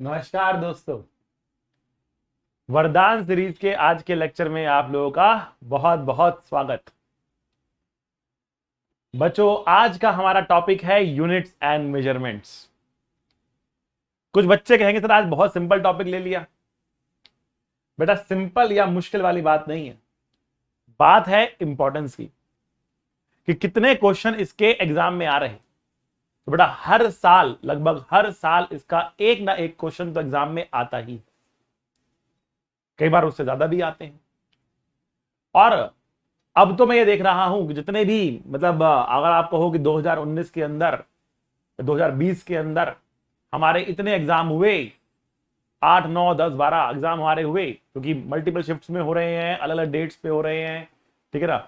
नमस्कार दोस्तों। वरदान सीरीज के आज के लेक्चर में आप लोगों का बहुत बहुत स्वागत। बच्चों, आज का हमारा टॉपिक है यूनिट्स एंड मेजरमेंट्स। कुछ बच्चे कहेंगे सर आज बहुत सिंपल टॉपिक ले लिया। बेटा, सिंपल या मुश्किल वाली बात नहीं है, बात है इंपॉर्टेंस की कि कितने क्वेश्चन इसके एग्जाम में आ रहे हैं। तो बेटा, हर साल, लगभग हर साल इसका एक ना एक क्वेश्चन तो एग्जाम में आता ही है, कई बार उससे ज्यादा भी आते हैं। और अब तो मैं ये देख रहा हूं कि जितने भी अगर आप कहो कि 2019 के अंदर, 2020 के अंदर हमारे इतने एग्जाम हुए, 8 9 10 12 एग्जाम हमारे हुए, क्योंकि मल्टीपल शिफ्ट्स में हो रहे हैं, अलग अलग डेट्स पे हो रहे हैं, ठीक है ना।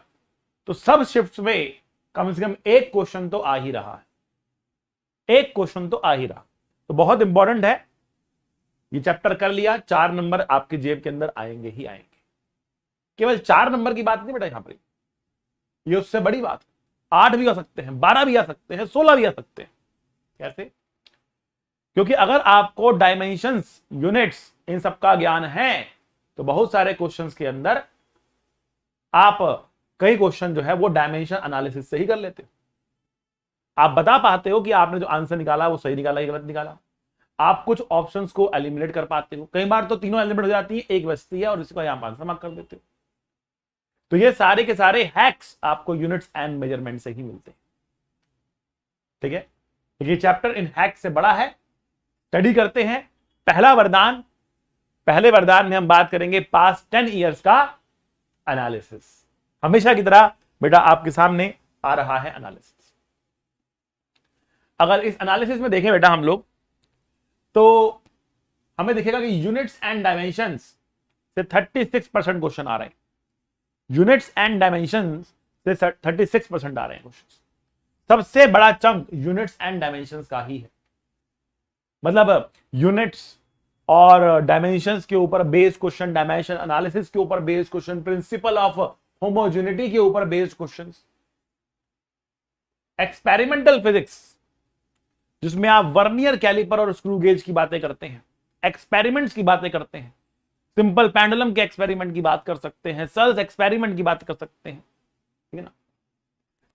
तो सब शिफ्ट्स में कम से कम एक क्वेश्चन तो आ ही रहा है, एक क्वेश्चन तो आ ही रहा। तो बहुत इंपॉर्टेंट है, ये चैप्टर कर लिया, 4 नंबर आपके जेब के अंदर आएंगे ही आएंगे। केवल 4 नंबर की बात नहीं बेटा, यहां पर ये उससे बड़ी बात, 8 भी आ सकते हैं, 12 भी आ सकते हैं, 16 भी आ सकते हैं। कैसे? क्योंकि अगर आपको डायमेंशंस, यूनिट्स, इन सबका ज्ञान है तो बहुत सारे क्वेश्चंस के अंदर आप कई क्वेश्चन जो है वो डायमेंशन एनालिसिस से ही कर लेते हो। आप बता पाते हो कि आपने जो आंसर निकाला वो सही निकाला या गलत निकाला। आप कुछ ऑप्शंस को एलिमिनेट कर पाते हो, कई बार तो तीनों एलिमिनेट हो जाती है, एक बचती है और इसको आप आंसर मार्क कर देते हो। तो ये सारे के सारे हैक्स आपको यूनिट्स एंड मेजरमेंट से ही मिलते हैं, ठीक है। ये चैप्टर इन हैक्स से बड़ा है, स्टडी करते हैं। पहला वरदान, पहले वरदान में हम बात करेंगे पास्ट 10 ईयर्स का एनालिसिस। हमेशा की तरह बेटा आपके सामने आ रहा है एनालिसिस। अगर इस एनालिसिस में देखें बेटा हम लोग, तो हमें दिखेगा कि यूनिट्स एंड डायमेंशंस से 36% क्वेश्चन आ रहे हैं। यूनिट्स एंड डायमेंशंस से 36% आ रहे हैं क्वेश्चन। सबसे बड़ा चंक यूनिट्स एंड डायमेंशंस का ही है। मतलब यूनिट्स और डायमेंशंस के ऊपर बेस्ड क्वेश्चन, डायमेंशन एनालिसिस के ऊपर based question, principal of homogeneity के ऊपर बेस्ड क्वेश्चन, एक्सपेरिमेंटल फिजिक्स जिसमें आप वर्नियर कैलिपर और स्क्रू गेज की बातें करते हैं, एक्सपेरिमेंट्स की बातें करते हैं, सिंपल पेंडुलम के एक्सपेरिमेंट की बात कर सकते हैं, सेल्स एक्सपेरिमेंट की बात कर सकते हैं, ठीक है ना।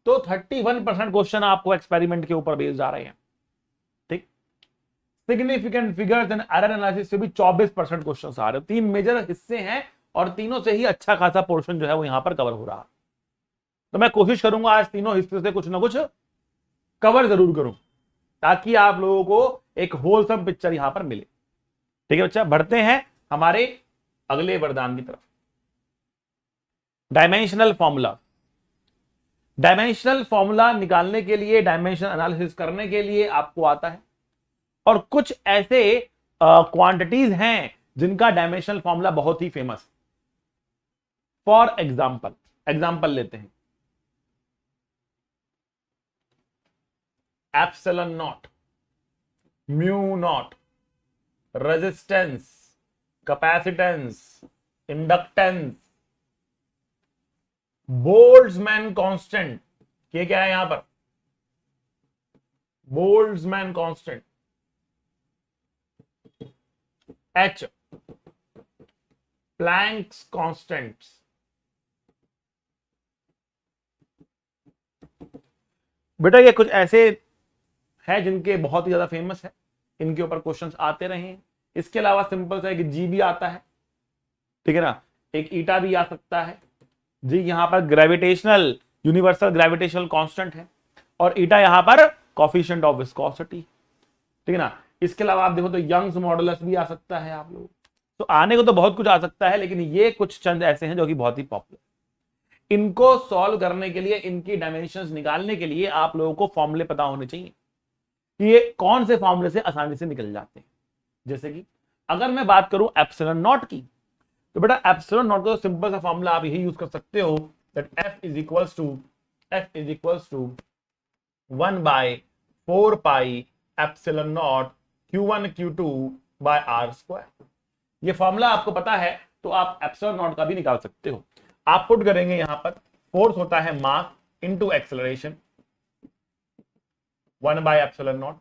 तो 31% क्वेश्चन आपको एक्सपेरिमेंट के ऊपर बेस्ड आ रहे हैं, ठीक। Significant figures and error analysis से भी 24% क्वेश्चन आ रहे हैं। 3 मेजर हिस्से हैं और तीनों से ही अच्छा खासा पोर्शन जो है वो यहां पर कवर हो रहा है। तो मैं कोशिश करूंगा आज तीनों हिस्से से कुछ ना कुछ कवर जरूर करूं, ताकि आप लोगों को एक होलसम पिक्चर यहां पर मिले, ठीक है बच्चा। बढ़ते हैं हमारे अगले वरदान की तरफ। Dimensional formula. डायमेंशनल फॉर्मूला निकालने के लिए, डायमेंशन एनालिसिस करने के लिए आपको आता है, और कुछ ऐसे क्वांटिटीज हैं जिनका डायमेंशनल फॉर्मूला बहुत ही फेमस है। फॉर एग्जाम्पल लेते हैं, epsilon naught, mu naught, resistance, capacitance, inductance, Boltzmann constant. ये क्या है यहां पर? Boltzmann constant, H, Planck's constants. बेटा ये कुछ ऐसे हैं जिनके बहुत ही ज्यादा फेमस है, इनके ऊपर क्वेश्चंस आते रहे हैं। इसके अलावा सिंपल सा है कि जी भी आता है, ठीक है ना, एक ईटा भी आ सकता है। जी यहां पर ग्रेविटेशनल, यूनिवर्सल ग्रेविटेशनल कांस्टेंट है, और ईटा यहां पर कोफिशिएंट ऑफ विस्कोसिटी, ठीक है ना। इसके अलावा आप देखो तो यंग्स मॉडुलस भी आ सकता है आप लोग। तो आने को तो बहुत कुछ आ सकता है, लेकिन ये कुछ चंद ऐसे हैं जो कि बहुत ही पॉपुलर। इनको सॉल्व करने के लिए, इनकी डायमेंशंस निकालने के लिए आप लोगों को फॉर्मूले पता होने चाहिए कि ये कौन से फॉर्मूले से आसानी से निकल जाते हैं। जैसे कि अगर मैं बात करूं एप्सिलॉन नॉट की, तो बेटा एप्सिलॉन नॉट का तो सिंपल सा फॉर्मूला आप यही यूज कर सकते हो, that F is equals to 1/4 pi epsilon naught Q1 Q2 by R square. ये फॉर्मूला आपको पता है तो आप एप्सिलॉन नॉट का भी निकाल सकते हो। आप पुट करेंगे यहां पर, फोर्स होता है मास इंटू एक्सेलरेशन, 1/ε0,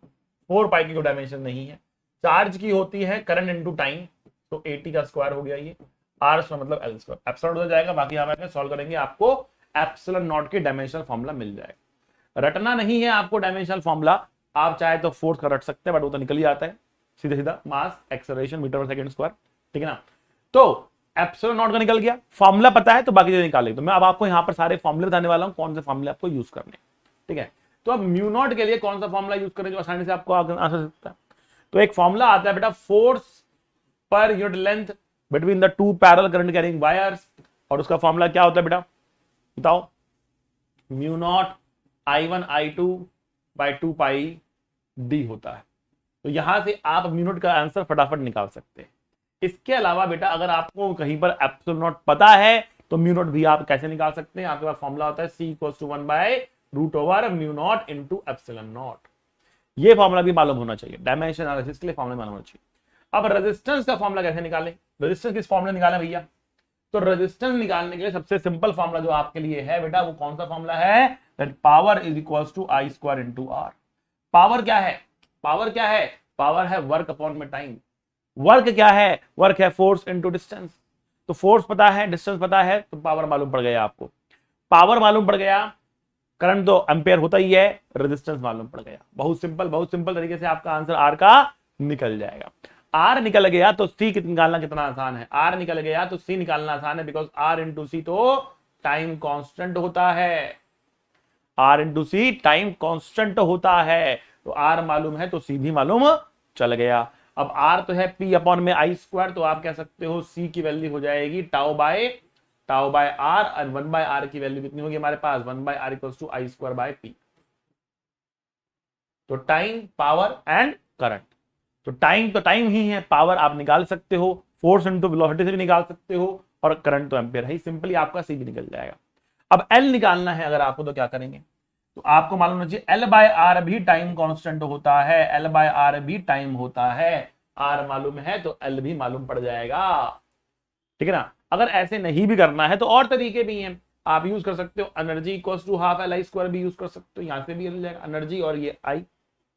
4 पाई की कोई डायमेंशन नहीं है, चार्ज की होती है करंट इनटू टाइम, तो AT का स्क्वायर हो गया ये, R स्क्वायर मतलब L स्क्वायर, एप्सिलॉन हो जाएगा। बाकी यहाँ पे सॉल्व करेंगे, आपको एप्सिलॉन नॉट की डायमेंशनल फॉर्मूला मिल जाएगा। रटना नहीं है आपको डायमेंशनल फॉर्मूला, आप चाहे तो फोर्स का रट सकते हैं, बट वो तो निकल ही आता है सीधा सीधा, मास एक्सेलरेशन मीटर पर सेकंड स्क्वायर, ठीक है ना। तो एप्सिलॉन नॉट का निकल गया, फॉर्मूला पता है तो बाकी चीजें निकालेंगे। तो मैं अब आपको यहाँ पर सारे फॉर्मूले बताने वाला हूँ, कौन से फॉर्मूले आपको यूज करने, ठीक है। तो अब म्यू नॉट के लिए कौन सा फॉर्मूला यूज करें जो आसानी से आपको आंसर सकता है। तो एक फॉर्मूला आता है बेटा, force per unit length between the two parallel current carrying wires, और उसका फॉर्मूला क्या होता है बेटा बताओ, mu naught I1 I2 by 2 pi D होता है। तो यहां से आप म्यू नॉट का आंसर फटाफट निकाल सकते हैं। इसके अलावा बेटा अगर आपको कहीं पर एप्सिलॉन नॉट पता है तो म्यू नॉट भी आप कैसे निकाल सकते हैं, आपके पास फॉर्मूला होता है C = 1 by root over mu naught into epsilon naught. ये फॉर्मूला भी मालूम होना चाहिए, डायमेंशन एनालिसिस के लिए फॉर्मूला मालूम होना चाहिए। अब रेजिस्टेंस का फॉर्मूला कैसे निकालें, रेजिस्टेंस किस फॉर्मूला निकालें भैया। तो रेजिस्टेंस निकालने के लिए सबसे सिंपल फॉर्मूला जो आपके लिए है बेटा, वो कौन सा फॉर्मूला है, that power is equals to I square into R। Power क्या है, पावर क्या है, पावर है वर्क अपॉन में टाइम। वर्क क्या है, वर्क है फोर्स इनटू डिस्टेंस। तो फोर्स पता है, डिस्टेंस पता है, तो पावर मालूम पड़ गया आपको। पावर मालूम पड़ गया, करंट तो एम्पेयर होता ही है, रेजिस्टेंस मालूम पड़ गया। बहुत सिंपल तरीके से आपका आंसर R का निकल जाएगा। R निकल गया तो C निकालना कितना आसान है, R निकल गया तो C निकालना आसान है, बिकॉज R इंटू C तो टाइम कांस्टेंट होता है, R into C time constant होता है। तो R मालूम है तो C भी मालूम चल गया। अब R तो है P अपॉन में I स्क्वायर, तो आप कह सकते हो C की वैल्यू हो जाएगी टाउ बाय R, और 1 बाय R की वैल्यू कितनी होगी हमारे पास, 1 by R equals to I square by P। तो टाइम, पावर एंड करंट, तो टाइम ही है, पावर आप निकाल सकते हो, फोर्स इनटू वेलोसिटी से भी निकाल सकते हो, और करंट तो एम्पियर है, सिंपली आपका C भी निकल जाएगा। अब L निकालना है अगर आपको, तो क्या करेंगे, तो आपको मालूम होना चाहिए L बाय R भी टाइम कांस्टेंट होता है, L बाय R भी टाइम होता है। R मालूम है तो L भी मालूम पड़ जाएगा, ठीक है ना। अगर ऐसे नहीं भी करना है तो और तरीके भी हैं, आप यूज कर सकते हो energy equals to half LI square भी यूज कर सकते हो, यहां से भी मिल जाएगा एनर्जी, और ये I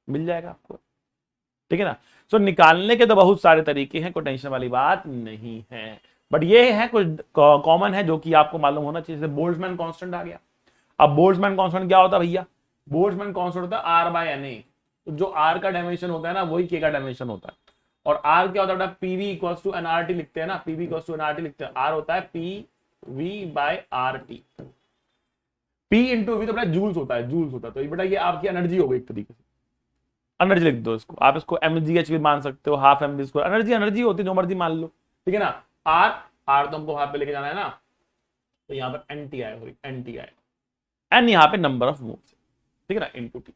मिल जाएगा आपको, ठीक है ना। सो निकालने के तो बहुत सारे तरीके हैं, कोई टेंशन वाली बात नहीं है, बट ये है कुछ कॉमन है जो कि आपको मालूम होना चाहिए। जैसे बोल्ट्जमैन कांस्टेंट आ गया। अब बोल्ट्जमैन कांस्टेंट क्या होता है भैया, बोल्ट्जमैन कांस्टेंट होता है R बाय NA। तो जो R का डायमेंशन होता है ना, वही K का डायमेंशन होता है। और R क्या होता है बेटा, PV इक्वल्स टू NRT लिखते हैं ना, PV इक्वल्स टू NRT लिखते हैं। R होता है PV by RT, P into V तो बेटा जूल्स होता है, जूल्स होता है। तो ये बेटा ये आपकी एनर्जी हो गई एक तरीके से, एनर्जी लिख दो इसको, आप इसको mgh भी मान सकते हो, हाफ mv स्क्वायर, एनर्जी होती है, जो मर्जी मान लो, ठीक है ना। R तो हमको वहां पे लेके जाना है ना, तो यहाँ पर NTI होगी, NTI, एन यहाँ पे नंबर ऑफ मूव्स, ठीक है ना, इनटू T।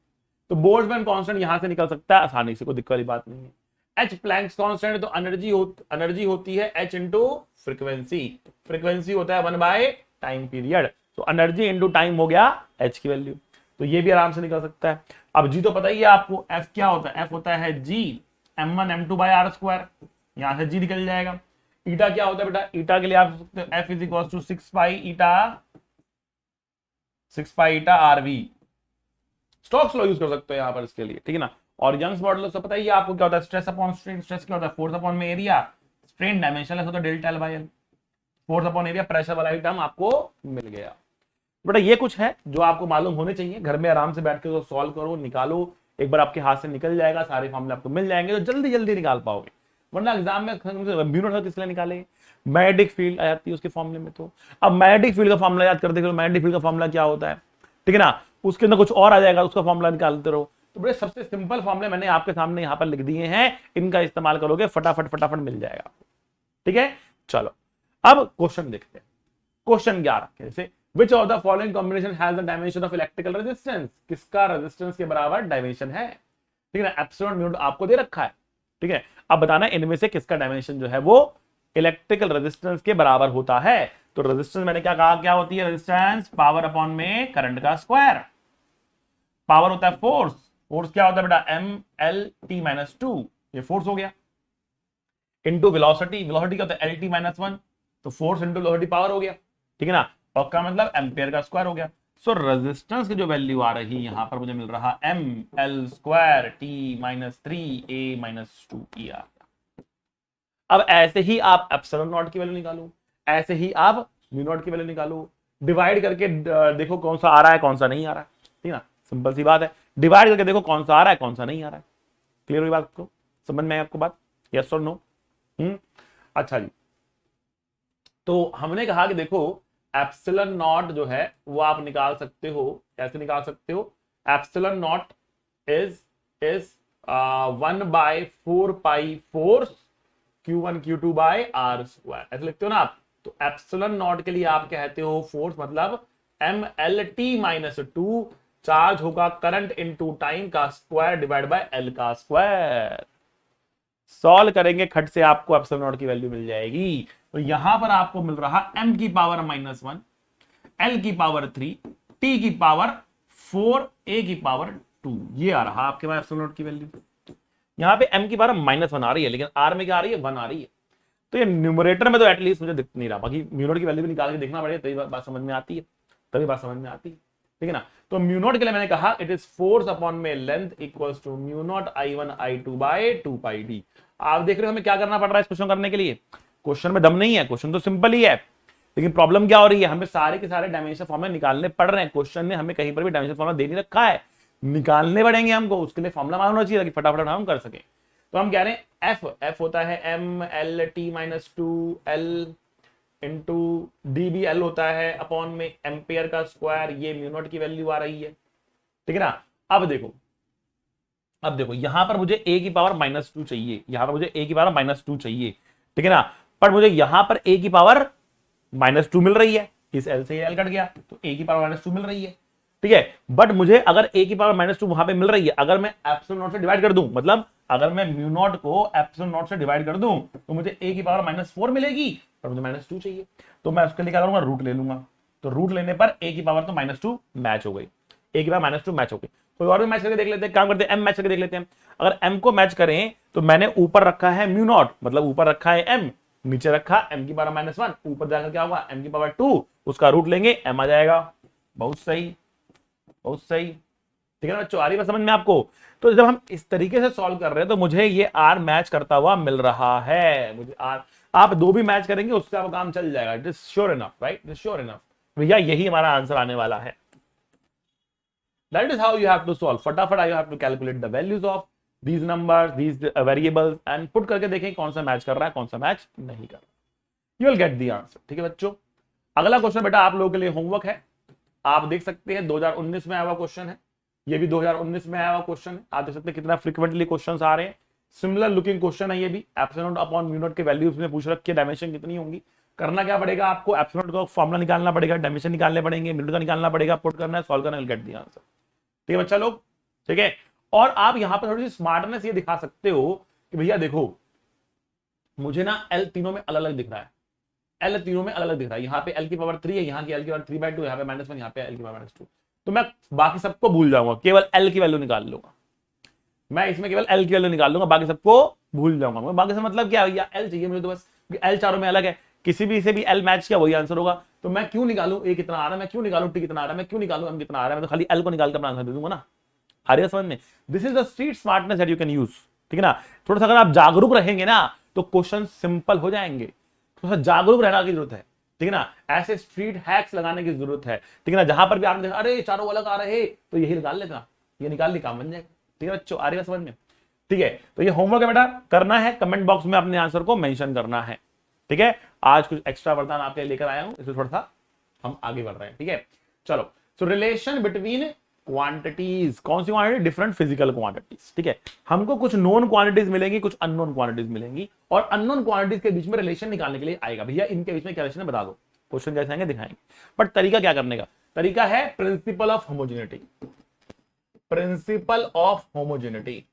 तो बोल्ट्जमैन कांस्टेंट यहां से निकल सकता है आसानी से, कोई दिक्कत वाली बात नहीं है। H प्लैंक्स कांस्टेंट, तो एनर्जी होती है H इंटू फ्रीक्वेंसी होता है 1 बाय टाइम पीरियड। तो एनर्जी इंटू टाइम हो गया H की वैल्यू, तो ये भी आराम से निकल सकता है। अब G तो पता ही है आपको, F क्या होता है, F होता है G m1 m2 bye R square, यहां से G निकल जाएगा। ईटा क्या होता है बेटा, ईटा के लिए आप सकते हो F is equal to 6 pi eta RV। Stokes law use कर सकते हो यहां पर इसके लिए, ठीक है ना। और यंग्स मॉडल से पता ही है आपको क्या होता है, स्ट्रेस अपॉन स्ट्रेन, स्ट्रेस क्या होता है फोर्स अपॉन में एरिया, स्ट्रेन डायमेंशनलेस होता है delta L by L, force upon area pressure वाला टर्म आपको मिल गया। बेटा ये कुछ है जो आपको मालूम होने चाहिए, घर में आराम से बैठ के तो सॉल्व करो, निकालो, एक बार आपके हाथ से निकल जाएगा, सारे फॉर्मूले आपको मिल जाएंगे, तो जल्दी जल्दी निकाल पाओगे। वरना एग्जाम में इसलिए निकाले, मैग्नेटिक फील्ड आ जाती है उसके फॉर्मूले में। तो अब मैग्नेटिक फील्ड का फॉर्मूला याद करते रहो, मैग्नेटिक फील्ड का फॉर्मूला क्या होता है, ठीक है ना, उसके अंदर कुछ और आ जाएगा, उसका फॉर्मूला निकालते रहो। तो बड़े सबसे सिंपल फॉर्मूले मैंने आपके सामने यहाँ पर लिख दिए हैं, इनका इस्तेमाल करोगे फटाफट मिल जाएगा, ठीक है। चलो अब क्वेश्चन देखते हैं, क्वेश्चन 11 जैसे Which of the following combination has the dimension of electrical resistance? किसका रेजिस्टेंस के बराबर डायमेंशन है, ठीक है ना। एप्सिलॉन म्यू आपको दे रखा है, ठीक है। अब बताना इनमें से किसका डायमेंशन जो है वो इलेक्ट्रिकल रेजिस्टेंस के बराबर होता है। तो रेजिस्टेंस मैंने क्या कहा, क्या होती है रेजिस्टेंस, पावर अपॉन में करंट का स्क्वायर। पावर होता है फोर्स, फोर्स क्या होता है बेटा MLT-2, ये फोर्स हो गया, इंटू वेलोसिटी, वेलोसिटी क्या होता है LT-1, तो फोर्स इंटू वेलोसिटी पावर हो गया, ठीक है ना। और का मतलब एम्पियर का स्क्वायर हो गया। सो रेजिस्टेंस की जो वैल्यू आ रही है यहां पर मुझे मिल रहा M L square T minus 3 a minus 2 ER। अब ऐसे ही आप एप्सिलॉन नॉट की वैल्यू निकालो, ऐसे ही आप म्यू नॉट की वैल्यू निकालो, डिवाइड करके देखो कौन सा आ रहा है कौन सा नहीं आ रहा है, ठीक है ना, सिंपल सी बात है। डिवाइड करके देखो कौन सा आ रहा है कौन सा नहीं आ रहा है। क्लियर हुई बात को, समझ में आई आपको बात, यस और नो? अच्छा जी, तो हमने कहा कि देखो एप्सिलॉन नॉट जो है वो आप निकाल सकते हो, कैसे निकाल सकते हो? Epsilon naught is 1/4 Q1 Q2 by R square, ऐसे लिखते हो ना आप। तो एप्सिलॉन नॉट के लिए आप कहते हो फोर्स मतलब MLT माइनस 2, चार्ज होगा करंट इनटू टाइम का स्क्वायर डिवाइड बाय L का स्क्वायर। सॉल्व करेंगे खट से आपको एप्सिलॉन नॉट की वैल्यू मिल जाएगी। तो यहां पर आपको मिल रहा m की पावर -1, L की पावर 3, T की पावर 4, A की पावर 2, ये आ रहा आपके पास एप्सिलॉन नॉट की वैल्यू। यहां पे m की पावर -1 आ रही है, लेकिन r में क्या आ रही है? 1 आ रही है। तो ये न्यूमरेटर में तो एटलीस्ट मुझे दिख नहीं रहा, बाकी म्यू नॉट की वैल्यू भी निकाल के देखना पड़ेगा, तभी बात समझ में आती है, तभी बात समझ में आती है, ठीक है ना। तो म्यू नॉट के लिए मैंने कहा इट इज फोर्स अपॉन में length equals to mu naught I1 I2 by 2πd। आप देख रहे हो हमें क्या करना पड़ रहा है इस क्वेश्चन करने के लिए? क्वेश्चन में दम नहीं है, क्वेश्चन तो सिंपल ही है, लेकिन प्रॉब्लम क्या हो रही है? हमें सारे के सारे डायमेंशन फॉर्मूला निकालने पड़ रहे हैं। क्वेश्चन ने हमें कहीं पर भी डायमेंशन फॉर्मूला दे नहीं रखा है, निकालने पड़ेंगे हमको, उसके लिए फॉर्मूला मालूम होना चाहिए ताकि फटाफट हम कर सके। तो हम कह रहे हैं एफ होता है MLT minus 2L into DBL होता है अपॉन में एम्पियर का स्क्वायर, ये म्यू नॉट की वैल्यू आ रही है, ठीक है ना। अब देखो यहां पर मुझे a की पावर -2 चाहिए, यहां पर मुझे a की पावर -2 चाहिए, ठीक है ना। पर मुझे यहां पर a की पावर -2 मिल रही है, इस L से L कट गया तो a की पावर -2 मिल रही है, ठीक है। बट मुझे अगर a की पावर -2 वहां पे मिल रही है, अगर मैं एप्सिलॉन नॉट से डिवाइड कर दूं, मतलब अगर मैं म्यू नॉट को एप्सिलॉन नॉट से डिवाइड कर दूं तो मुझे a की पावर -4 मिलेगी, पर मुझे -2 चाहिए, तो मैं उसके लिए क्या करूंगा? रूट ले लूंगा। तो रूट लेने पर a की पावर तो -2 मैच हो गई, a की पावर -2 मैच हो गई। कोई और भी मैच करके देख लेते हैं, काम करते हैं m मैच करके देख लेते हैं। अगर m को मैच करें तो मैंने ऊपर रखा है म्यू नॉट, मतलब ऊपर रखा है m, नीचे रखा m की पावर -1, ऊपर जाकर क्या होगा? m की पावर 2, उसका रूट लेंगे m आ जाएगा। बहुत सही, बहुत सही, ठीक है ना बच्चों, आ रही बात समझ में आपको? तो जब हम इस तरीके से सॉल्व कर रहे हैं तो मुझे ये R मैच करता हुआ मिल रहा है, मुझे R, आप दो भी मैच करेंगे उससे आपका काम चल जाएगा। It is sure enough, right? It is sure enough भैया, यही हमारा आंसर आने वाला है। That is how you have to solve. फटाफट you have to calculate the values of these numbers, these variables and put करके देखें कौन सा मैच कर रहा है कौन सा मैच नहीं कर रहा। You will get the answer, ठीक है बच्चों। अगला क्वेश्चन बेटा आप लोगों के लिए होमवर्क है, आप देख सकते हैं 2019 में आया हुआ क्वेश्चन है, ये भी 2019 में आया हुआ क्वेश्चन है। आप देख सकते हैं कितना फ्रीक्वेंटली क्वेश्चंस आ रहे हैं, सिमिलर लुकिंग क्वेश्चन है ये भी। एप्सिलॉन अपॉन म्यू नॉट के वैल्यूज में पूछ रखी है, डायमेंशन कितनी होंगी। करना क्या पड़ेगा आपको? एप्सिलॉन का फॉर्मूला निकालना पड़ेगा, डायमेंशन निकालने पड़ेंगे, म्यू नॉट का निकालना पड़ेगा, पुट करना है, सॉल्व करना है, गेट द आंसर, ठीक है बच्चा लोग, ठीक है। और आप यहां पर थोड़ी सी स्मार्टनेस ये दिखा सकते हो कि भैया देखो मुझे ना L तीनों में अलग अलग दिख रहा है, L तीनों में अलग अलग दिख रहा है। यहाँ पे L की पावर 3 है, यहाँ की L की पावर 3/2, यहाँ पे -1, यहाँ पे L की पावर -2। तो मैं बाकी सबको भूल जाऊंगा, केवल L की वैल्यू निकाल लूंगा, मैं इसमें केवल L की वैल्यू निकाल लूंगा, बाकी सबको भूल जाऊंगा। बाकी से मतलब क्या भैया? L चाहिए मुझे तो बस, L चारों में अलग है, किसी भी से भी L मैच किया वही आंसर होगा। तो मैं क्यों निकालूं A कितना आ रहा है, मैं क्यों निकालूं T कितना आ रहा है, मैं क्यों निकालूं M कितना आ रहा है, मैं तो खाली L को निकाल कर अपना आंसर दे दूंगा ना। आ रही है समझ में? This is the street smartness that you can use, ठीक है ना। थोड़ा सा अगर आप जागरूक रहेंगे ना तो क्वेश्चन सिंपल हो जाएंगे, थोड़ा सा जागरूक रहने की जरूरत है, ठीक है ना। ऐसे स्ट्रीट हैक्स लगाने की जरूरत है, ठीक है ना। जहां पर भी आपने देखा अरे चारों अलग आ रहे तो यही निकाल लेगा, ये निकाल ले, काम बन जाएगा, ठीक है बच्चों। आ रही है समझ में? ठीक है, तो ये होमवर्क है बेटा, करना है, कमेंट बॉक्स में अपने आंसर को मेंशन करना है, ठीक है। आज कुछ एक्स्ट्रा वरदान आपके लिए लेकर आया हूं, इससे थोड़ा सा हम आगे बढ़ रहे हैं, ठीक है। चलो, सो रिलेशन बिटवीन क्वांटिटीज, कौन सी क्वांटिटी? डिफरेंट फिजिकल क्वांटिटीज, ठीक है। हमको कुछ नोन क्वांटिटीज मिलेंगी, कुछ अननोन क्वांटिटीज मिलेंगी, और अननोन क्वांटिटीज के बीच में रिलेशन निकालने के लिए आएगा भैया इनके बीच में क्या रिलेशन है बता दो। क्वेश्चन जैसे आएंगे दिखाएंगे, बट तरीका क्या करने का? तरीका है principal of homogeneity, principal of homogeneity.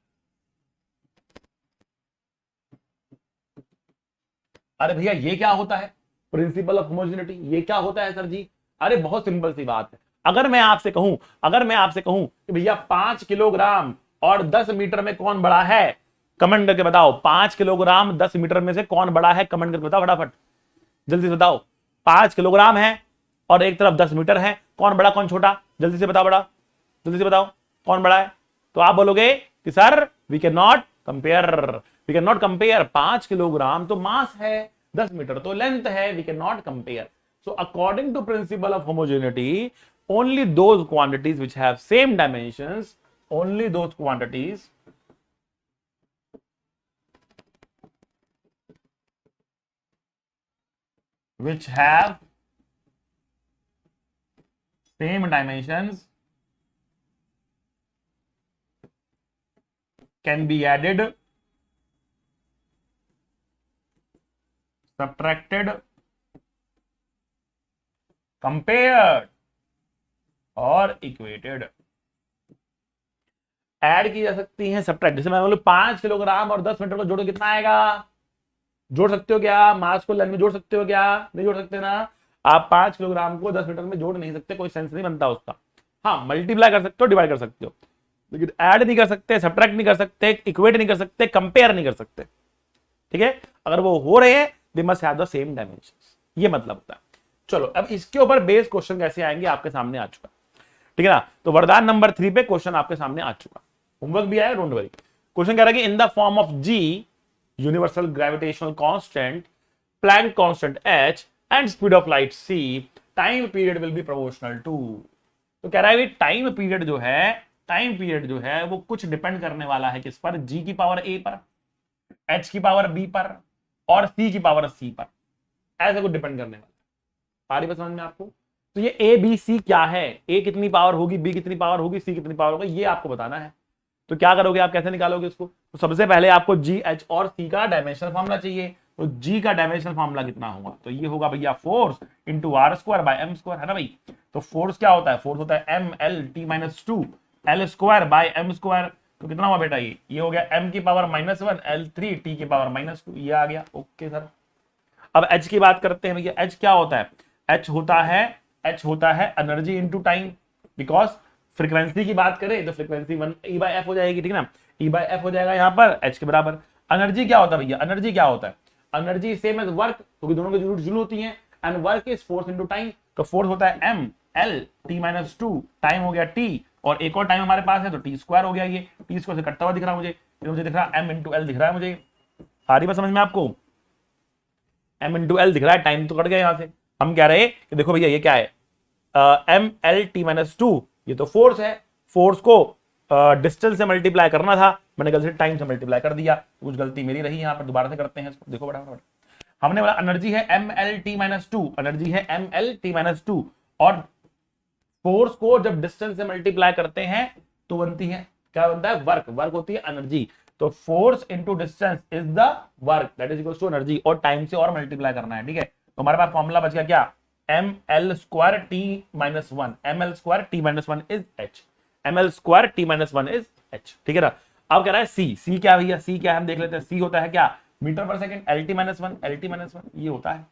अरे भैया ये क्या होता है प्रिंसिपल ऑफ होमोजेनिटी? ये क्या होता है सर जी? अरे बहुत सिंपल सी बात है। अगर मैं आपसे कहूं कि भैया 5 किलोग्राम और 10 मीटर में कौन बड़ा है, कमेंट करके बताओ। 5 किलोग्राम 10 मीटर में से कौन बड़ा है, कमेंट करके बताओ फटाफट, जल्दी से बताओ। 5 किलोग्राम है और एक तरफ 10 मीटर है, कौन बड़ा कौन छोटा, जल्दी से बताओ, बड़ा जल्दी से बताओ कौन बड़ा है। तो आप बोलोगे कि sir we can not compare, we can not compare, 5 kilogram तो मास है, 10 मीटर तो लेंथ है, we can not compare. So according to principle of homogeneity, only those quantities which have same dimensions, only those quantities which have same dimensions can be added, subtracted, compared और equated. Add की जा सकती है, subtract, जैसे मैं बोलूं 5 kilogram और 10 metre को जोड़ो कितना आएगा, जोड़ सकते हो क्या, मास को लेंथ में जोड़ सकते हो क्या, नहीं जोड़ सकते ना। आप 5 किलोग्राम को 10 मीटर में जोड़ नहीं सकते, कोई सेंस नहीं बनता उसका। हाँ, मल्टीप्लाई कर सकते हो, डिवाइड कर सकते हो, लेकिन ऐड नहीं कर सकते, सब्ट्रैक्ट नहीं कर सकते, इक्वेट नहीं कर सकते, कंपेयर नहीं कर सकते। ठीक है, अगर वो हो रहे हैं they must have the same dimensions, ये मतलब होता है। चलो अब इसके ऊपर बेस क्वेश्चन कैसे आएंगे आपके सामने आ चुका, ठीक है ना। तो वरदान नंबर 3 पे क्वेश्चन आपके सामने आ चुका, होमवर्क भी आया, डोंट वरी। क्वेश्चन कह रहा है कि in the form of G, universal gravitational constant, Planck constant h and speed of light c, time period will be proportional to. तो कह रहा है टाइम पीरियड जो है, टाइम पीरियड जो है वो कुछ डिपेंड करने वाला है किस पर, g की पावर a पर, h की पावर b पर और c की पावर c पर, ऐसा कुछ डिपेंड करने वाला है। आ रही बात समझ में आपको। तो ये ए बी सी क्या है, ए कितनी पावर होगी, बी कितनी पावर होगी, सी कितनी पावर होगी, ये आपको बताना है। तो क्या करोगे आप, कैसे निकालोगे इसको। तो सबसे पहले आपको जी, एच और सी का डायमेंशनल फॉर्मूला चाहिए। तो जी का डायमेंशनल फॉर्मूला कितना होगा, तो ये होगा भैया force into R square by M square, है ना भाई। तो फोर्स क्या होता है, फोर्स होता है M L T minus two L square by M square. तो कितना हुआ बेटा, ये हो गया एम की पावर -1 एल 3 टी की पावर -2, ये आ गया। ओके सर, अब एच की बात करते हैं भैया। एच क्या होता है, एच होता है energy into time, because frequency की बात करें तो फ्रीक्वेंसी 1 E/F हो जाएगी, ठीक है ना। E/F हो जाएगा यहाँ पर एच के बराबर। एनर्जी क्या होता है भैया, एनर्जी क्या होता है, एनर्जी सेम एज वर्क, क्योंकि दोनों की जरूर होती है, and work is force into time. तो फोर्स होता है M L T minus two, time हो गया टी, और एक और टाइम हमारे पास है तो टी स्क्वायर हो गया। ये टी स्क्वायर से कटता हुआ दिख रहा है मुझे दिख रहा है एम इंटू एल दिख रहा है मुझे। आ रही बात समझ में आपको, एम इंटू एल दिख रहा है, टाइम तो कट गया यहाँ से। हम कह रहे हैं कि देखो भैया ये क्या है, M L T minus two, ये तो फोर्स है, फोर्स को डिस्टेंस से मल्टीप्लाई करना था, मैंने गलती से टाइम से मल्टीप्लाई कर दिया, कुछ गलती मेरी रही यहाँ पर, दोबारा से करते हैं इसको। देखो बड़ा हमने बोला एनर्जी है M L T minus two, energy है M L T minus two, और फोर्स को जब डिस्टेंस से मल्टीप्लाई करते हैं तो बनती है, क्या बनता है, वर्क, वर्क होती है एनर्जी। तो force into distance is the work, that is equal to energy, और टाइम से और मल्टीप्लाई करना है, ठीक है। तो हमारे पास फॉर्मूला बच गया क्या, M L square T minus one, M L square T minus one is H, M L square T minus one is H, ठीक है ना। अब कह रहा है सी, सी क्या भैया, सी क्या है हम देख लेते हैं। सी होता है क्या, मीटर पर second, L T minus one, L T minus one ये होता है,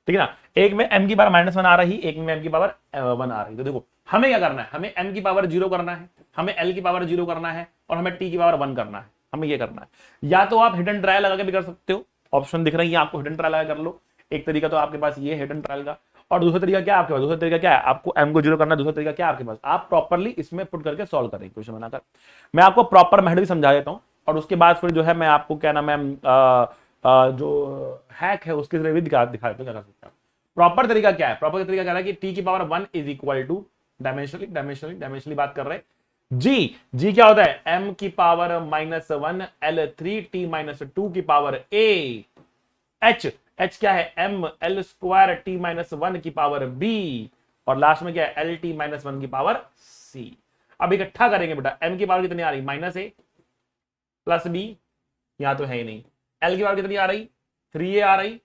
ठीक है ना। एक में m की पावर -1 आ रही, एक में m की पावर 1 आ रही। तो देखो हमें क्या करना है, हमें m की पावर 0 करना है, हमें l की पावर 0 करना है, और हमें t की पावर 1 करना है, हमें ये करना है। या तो आप हिडन ट्रायल लगा के भी कर सकते हो, ऑप्शन दिख रही है आपको, हिडन ट्रायल लगा कर लो। एक तरीका तो आपके पास ये हिडन ट्रायल का, और दूसरा तरीका क्या है आपके पास, दूसरा तरीका क्या है, आपको m को 0 करना है, दूसरा तरीका क्या है आपके पास, आप प्रॉपरली इसमें पुट करके सॉल्व करें क्वेश्चन बनाकर। मैं आपको प्रॉपर मेथड भी समझा देता हूँ, और उसके बाद फिर जो है मैं आपको क्या नाम है जो हैक है उसके जरिए भी दिखा देता हूँ क्या कर सकते हैं। प्रॉपर तरीका क्या है, प्रॉपर तरीका क्या है कि t की power 1 is equal to dimensionally बात कर रहे हैं, g क्या होता है, m की पावर -1 l3 t माइनस 2 की पावर a, h क्या है, m l square t minus 1 की पावर b, और लास्ट में क्या है, l t माइनस 1 की पावर c। अब इकट्ठा करेंगे बेटा, m की पावर कितनी आ रही, -a प्लस b, यहां तो है ही नहीं, l की पावर कितनी आ रही, 3a आ रही,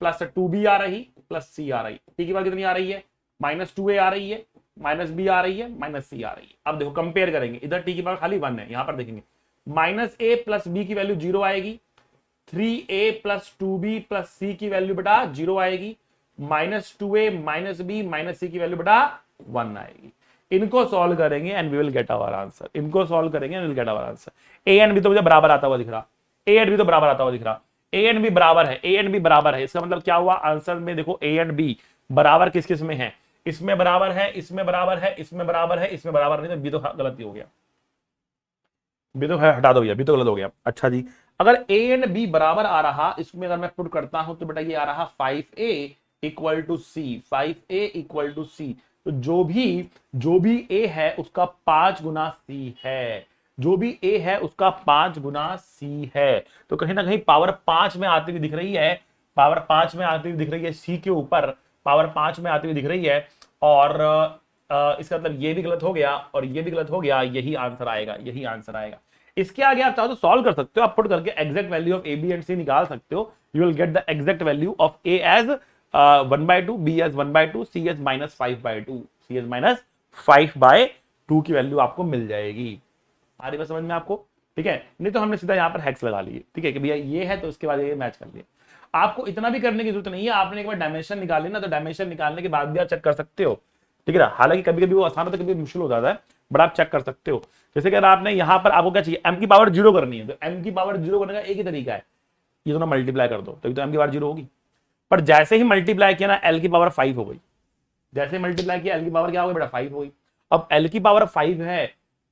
प्लस 2b आ रही, प्लस c आ रही, t की पावर कितनी आ रही है, -2a आ रही है, -b आ रही है, -c आ रही है। अब देखो कंपेयर करेंगे, इधर t की पावर खाली 1 है, यहां पर देखेंगे -a प्लस b की वैल्यू 0 आएगी, 3a plus 2b plus c की वैल्यू बेटा 0 आएगी, -2a -b -c की वैल्यू बेटा 1 आएगी। इनको सॉल्व करेंगे and we will get our answer, इनको सॉल्व करेंगे and will get our answer. a and b तो मुझे बराबर आता हुआ दिख रहा, a एंड b तो बराबर आता हुआ दिख रहा, a एंड b बराबर है, a एंड b बराबर है, इसका मतलब क्या हुआ आंसर में, देखो a एंड b बराबर किस किस में है, इसमें बराबर है, इसमें बराबर है, इसमें बराबर है, इसमें बराबर नहीं, तो बी तो गलत ही हो गया, बी तो है, हटा दो भैया, बी तो गलत हो गया। अच्छा जी, अगर ए एंड बी बराबर आ रहा, इसमें अगर मैं पुट करता हूं तो बेटा ये आ रहा 5a equal to C, 5a equal to C. तो जो भी ए है उसका 5 गुना सी है, जो भी ए है उसका 5 गुना सी है। तो कहीं ना कहीं पावर 5 में आती हुई दिख रही है, पावर 5 में आती हुई दिख रही है, सी के ऊपर पावर 5 में आती हुई दिख रही है। और इसका मतलब ये भी गलत हो गया और ये भी गलत हो गया, यही आंसर आएगा, यही आंसर आएगा। इसके आगे आप चाहो तो सॉल्व कर सकते हो, आप पुट करके exact value of A B and C निकाल सकते हो। You will get the exact value of A as 1/2, B as 1/2, C as -5/2, C as -5/2 की वैल्यू आपको मिल जाएगी। आ रही बात समझ में आपको? ठीक है, नहीं तो हमने सीधा यहाँ पर हैक्स लगा लिए, ठीक है कि भैया ये है तो उसके बाद ये मैच कर लिए। आपको इतना भी करने की जरूरत नहीं है, आपने एक बार डायमेंशन निकाली ना, तो डायमेंशन निकालने के बाद भी आप चेक कर सकते हो, ठीक है ना। हालांकि कभी कभी वो आसान होता है, कभी मुश्किल हो जाता है, बट आप चेक कर सकते हो। जैसे कि अगर आपने यहाँ पर आपको क्या चाहिए, m की पावर 0 करनी है, तो m की पावर 0 करने का एक ही तरीका है, ये दोनों मल्टीप्लाई कर दो, तभी तो m की पावर 0 होगी। पर जैसे ही मल्टीप्लाई किया ना, l की पावर 5 हो गई, जैसे मल्टीप्लाई किया l की पावर क्या हो गई बेटा, 5 हो गई। अब l की पावर 5 है,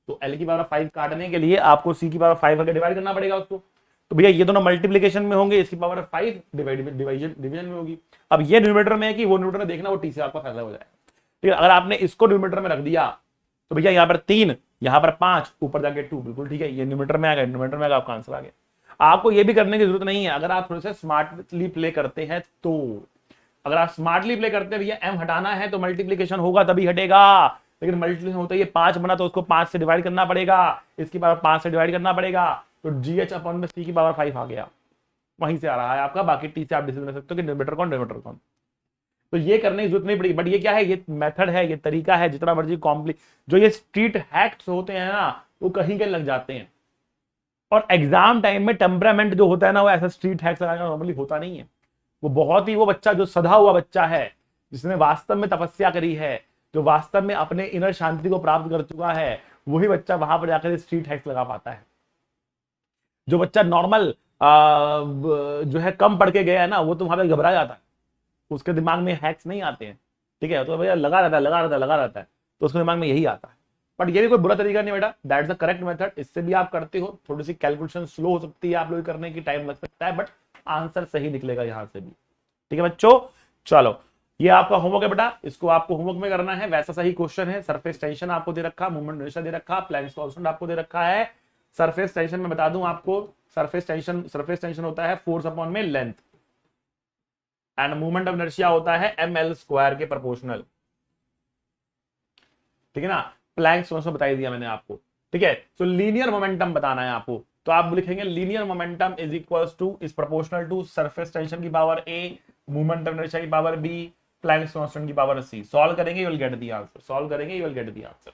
तो l की पावर 5 काटने के लिए आपको c की पावर 5 करके डिवाइड करना पड़ेगा उसको। तो भैया ये दोनों मल्टीप्लिकेशन में होंगे, इसकी पावर 5 डिवीजन में होगी। अब ये न्यूमरेटर में है कि वो न्यूमरेटर में, देखना वो टी से आपका फैसला हो जाएगा। ठीक है, अगर आपने इसको न्यूमरेटर में रख दिया तो भैया यहाँ पर 3, यहाँ पर 5, ऊपर जाके 2, बिल्कुल ठीक है, ये न्यूमरेटर में आ गया, न्यूमरेटर में आ गया, आपका आंसर आ गया। आपको ये भी करने की जरूरत नहीं है, अगर आप थोड़े से स्मार्टली प्ले करते हैं तो। अगर आप स्मार्टली प्ले करते हैं, भैया एम हटाना है तो मल्टीप्लीकेशन होगा तभी हटेगा, लेकिन मल्टीप्लीकेशन होता है ये 5 बना तो उसको 5 से डिवाइड करना पड़ेगा, इसकी पावर 5 से डिवाइड करना पड़ेगा, तो GH अपॉन में C की पावर 5 आ गया, वहीं से आ रहा है आपका। बाकी टी से आप डिसीजन ले सकते हो कि न्यूमरेटर कौन डिनोमिनेटर कौन। तो ये करने की जरूरत नहीं पड़ी, बट ये क्या है, ये मेथड है, ये तरीका है, जितना मर्जी जो ये स्ट्रीट हैक्स होते हैं ना, वो कहीं के लग जाते हैं। और एग्जाम टाइम में टेम्परामेंट जो होता है ना, वो ऐसा स्ट्रीट हैक्स लगाना नॉर्मली होता नहीं है। वो बहुत ही, वो बच्चा जो सधा हुआ बच्चा है, जिसने वास्तव में तपस्या करी है, जो वास्तव में अपने इनर शांति को प्राप्त कर चुका है, वही बच्चा वहां पर जाकर स्ट्रीट हैक्स लगा पाता है। जो बच्चा नॉर्मल जो है कम पढ़ के गया है ना, वो तो वहां पर घबरा जाता है, उसके दिमाग में हैक्स नहीं आते हैं। ठीक है, तो भैया लगा रहता है, लगा रहता है, लगा रहता है, तो उसके दिमाग में यही आता है। बट ये भी कोई बुरा तरीका नहीं बेटा, दैट्स द करेक्ट मेथड। इससे भी आप करते हो, थोड़ी सी कैलकुलेशन स्लो हो सकती है आप लोग करने की, टाइम लग सकता है, बट आंसर सही निकलेगा यहां से भी। ठीक है बच्चों, चलो ये आपका होमवर्क है बेटा, इसको आपको होमवर्क में करना है। वैसा सही क्वेश्चन है, सरफेस टेंशन आपको दे रखा, मूवमेंट रेशियो दे रखा, प्लैंक्स कांस्टेंट आपको दे रखा है। सरफेस टेंशन में बता दूं आपको, सरफेस टेंशन होता है फोर्स अपॉन में length, and movement of inertia होता है ml² के प्रोपोर्शनल। ठीक है ना, प्लैंक्स कांस्टेंट बता दिया मैंने आपको। ठीक है, तो लीनियर मोमेंटम बताना है आपको, तो आप लिखेंगे linear momentum is equals to, is proportional to surface tension की power a, movement of inertia की पावर b, प्लैंक्स कांस्टेंट की पावर c। सॉल्व करेंगे, you will get the answer, solve करेंगे, you will get the answer.